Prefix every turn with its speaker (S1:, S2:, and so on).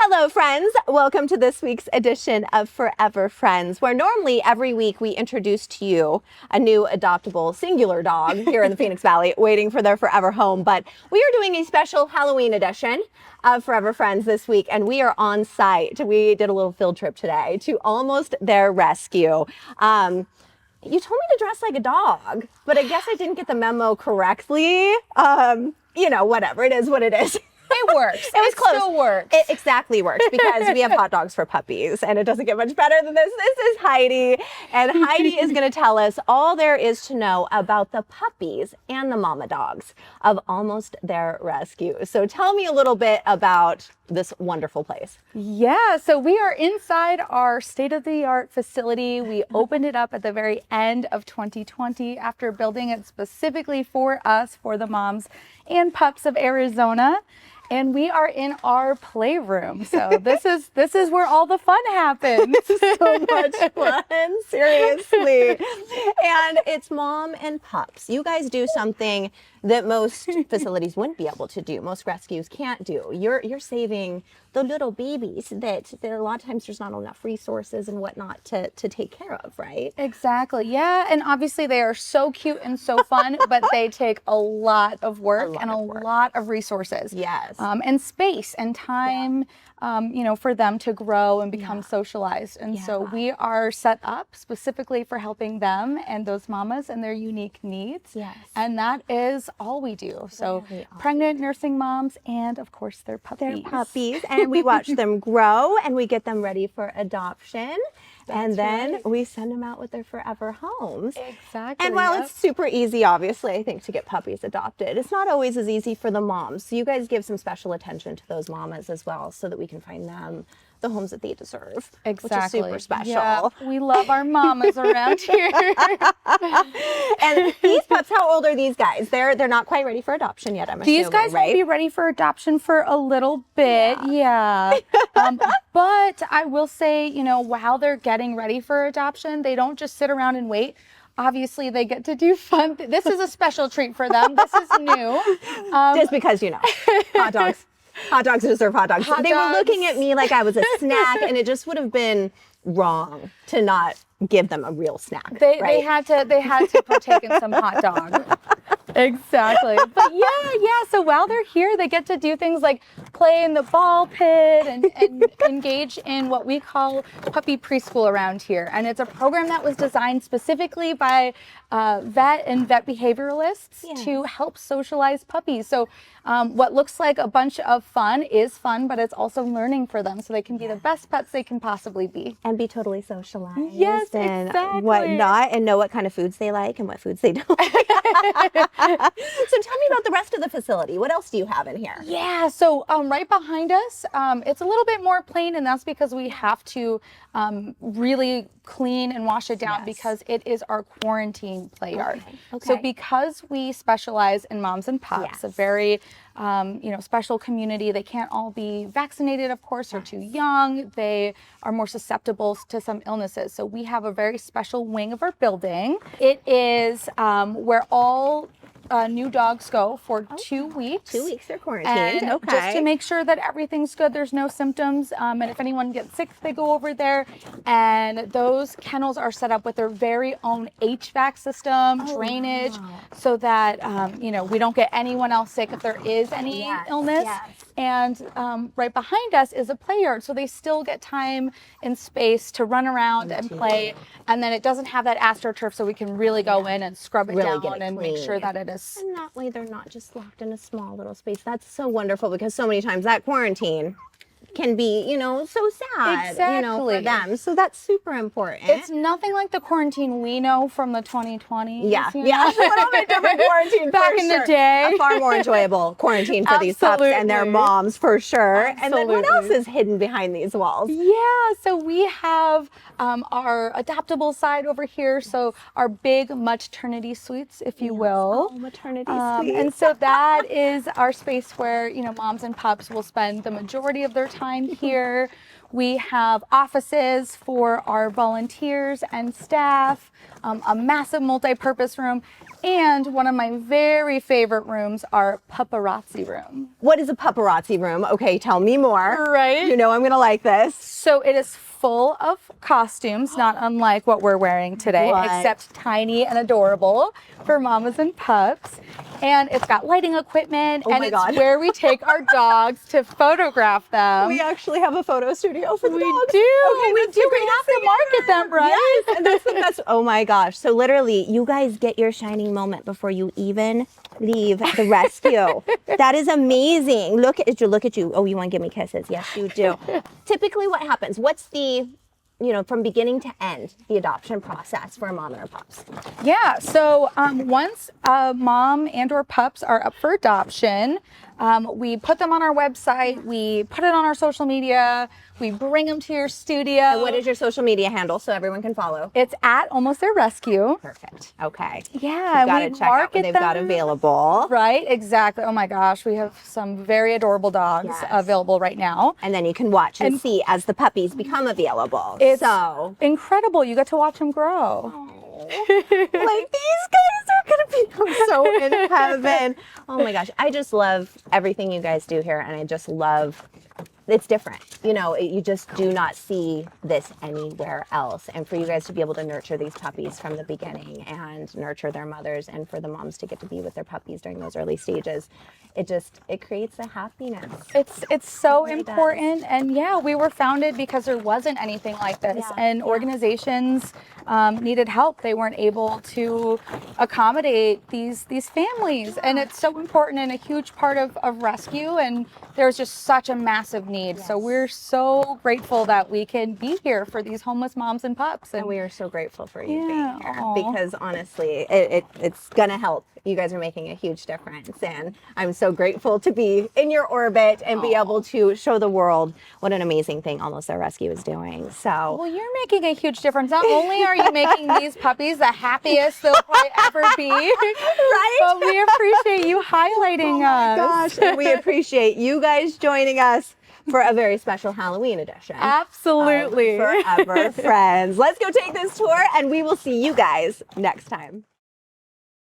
S1: Hello, friends. Welcome to this week's edition of Forever Friends, where normally every week we introduce to you a new adoptable singular dog here in the Phoenix Valley waiting for their forever home. But we are doing a special Halloween edition of Forever Friends this week, and we are on site. We did a little field trip today to Almost Their Rescue. You told me to dress like a dog, but I guess I didn't get the memo correctly. Whatever. It is what it is.
S2: It works.
S1: It
S2: close. Still works.
S1: It exactly works because we have hot dogs for puppies, and it doesn't get much better than this. This is Heidi, and Heidi is going to tell us all there is to know about the puppies and the mama dogs of Almost Their Rescue. So tell me a little bit about this wonderful place.
S2: Yeah, so we are inside our state-of-the-art facility. We opened it up at the very end of 2020 after building it specifically for us, for the moms and pups of Arizona. And we are in our playroom. So this is where all the fun happens.
S1: So much fun, seriously. And it's mom and pups. You guys do something that most facilities wouldn't be able to do. Most rescues can't do. You're saving the little babies that a lot of times there's not enough resources and whatnot to take care of, right?
S2: Exactly. Yeah. And obviously they are so cute and so fun, but they take a lot of work and a lot of resources.
S1: Yes.
S2: And space and time, for them to grow and become socialized. And so we are set up specifically for helping them and those mamas and their unique needs.
S1: Yes.
S2: And that is all we do. So pregnant, nursing moms, and of course their puppies.
S1: Their puppies. And we watch them grow and we get them ready for adoption. And then we send them out with their forever homes.
S2: Exactly.
S1: And while it's super easy, obviously, I think, to get puppies adopted, it's not always as easy for the moms. So you guys give some special attention to those mamas as well so that we can find them the homes that they deserve.
S2: Exactly.
S1: Which is super special.
S2: Yeah, we love our mamas around here.
S1: And these pups, how old are these guys? They're not quite ready for adoption yet, I'm assuming,
S2: These guys
S1: right?
S2: will be ready for adoption for a little bit. Yeah. But I will say, while they're getting ready for adoption, they don't just sit around and wait. Obviously, they get to do fun. This is a special treat for them. This is new.
S1: Just because, hot dogs. Hot dogs deserve hot dogs. They were looking at me like I was a snack, and it just would have been wrong to not give them a real snack.
S2: They had to partake in some hot dog. Exactly. But yeah. So while they're here, they get to do things like play in the ball pit and engage in what we call puppy preschool around here. And it's a program that was designed specifically by vet and vet behavioralists to help socialize puppies. So what looks like a bunch of fun is fun, but it's also learning for them so they can be the best pets they can possibly be.
S1: And be totally socialized.
S2: Yes,
S1: and
S2: exactly.
S1: whatnot, and know what kind of foods they like and what foods they don't like. So tell me about the rest of the facility. What else do you have in here?
S2: Yeah, so right behind us, it's a little bit more plain, and that's because we have to really clean and wash it down because it is our quarantine play yard. Okay. So because we specialize in moms and pups, a very special community, they can't all be vaccinated, of course, or too young. They are more susceptible to some illnesses. So we have a very special wing of our building. It is where all new dogs go for 2 weeks.
S1: 2 weeks they're quarantined.
S2: And just to make sure that everything's good, there's no symptoms. And if anyone gets sick, they go over there. And those kennels are set up with their very own HVAC system, drainage, so that, we don't get anyone else sick if there is any illness. Yes. And right behind us is a play yard. So they still get time and space to run around and play. And then it doesn't have that astroturf, so we can really go in and scrub it down and make sure that it is.
S1: And that way they're not just locked in a small little space. That's so wonderful, because so many times that quarantine can be, so sad, for them. So that's super important.
S2: It's nothing like the quarantine we know from the 2020s.
S1: Yeah. A little bit different quarantine
S2: back in the day.
S1: A far more enjoyable quarantine for these pups and their moms, for sure. And then what else is hidden behind these walls?
S2: Yeah, so we have our adoptable side over here. So our big maternity suites, if you will.
S1: Oh, maternity suites.
S2: And so that is our space where, moms and pups will spend the majority of their time here. We have offices for our volunteers and staff, a massive multi-purpose room, And one of my very favorite rooms are paparazzi room.
S1: What is a paparazzi room? Okay, tell me more.
S2: Right.
S1: You know I'm gonna like this.
S2: So it is full of costumes, not unlike what we're wearing today,
S1: What?
S2: except tiny and adorable for mamas and pups. And it's got lighting equipment,
S1: Oh
S2: and
S1: my
S2: it's
S1: God.
S2: where we take our dogs to photograph them.
S1: We actually have a photo studio for the
S2: We
S1: dogs.
S2: do.
S1: Okay,
S2: We
S1: that's
S2: do.
S1: the
S2: We
S1: greatest
S2: have to
S1: thing
S2: market
S1: ever.
S2: them, right?
S1: Yes, and that's the best. Oh my gosh. So literally, you guys get your shining moment before you even leave the rescue. That is amazing. Look at you. Look at you. Oh, you want to give me kisses? Yes, you do. Typically, what happens? What's the, from beginning to end, the adoption process for a mom and her pups?
S2: Yeah, so once mom and or pups are up for adoption, we put them on our website, we put it on our social media, we bring them to your studio.
S1: And what is your social media handle so everyone can follow?
S2: It's at Almost Their Rescue.
S1: Perfect. Okay.
S2: Yeah,
S1: You've got
S2: we
S1: to check out what
S2: market
S1: they've got
S2: them.
S1: available.
S2: Right, exactly. Oh my gosh, we have some very adorable dogs
S1: Yes.
S2: available right now.
S1: And then you can watch and see as the puppies become available.
S2: It's
S1: so
S2: incredible. You get to watch them grow.
S1: like these guys are gonna become so in heaven. Oh my gosh, I just love everything you guys do here, and I just love. It's different, you just do not see this anywhere else. And for you guys to be able to nurture these puppies from the beginning and nurture their mothers, and for the moms to get to be with their puppies during those early stages, it creates a happiness.
S2: It's so
S1: really
S2: important. And yeah, we were founded because there wasn't anything like this, and organizations needed help. They weren't able to accommodate these families, and it's so important and a huge part of rescue, and there's just such a massive need. So we're so grateful that we can be here for these homeless moms and pups.
S1: And we are so grateful for you being here,
S2: Aw.
S1: because honestly, it's gonna help. You guys are making a huge difference, and I'm so grateful to be in your orbit and be able to show the world what an amazing thing Almost Their Rescue is doing. So,
S2: Well, you're making a huge difference. Not only are you making these puppies the happiest they'll probably ever be,
S1: right?
S2: but we appreciate you highlighting us.
S1: Gosh, and we appreciate you guys joining us for a very special Halloween edition.
S2: Absolutely.
S1: Forever Friends. Let's go take this tour, and we will see you guys next time.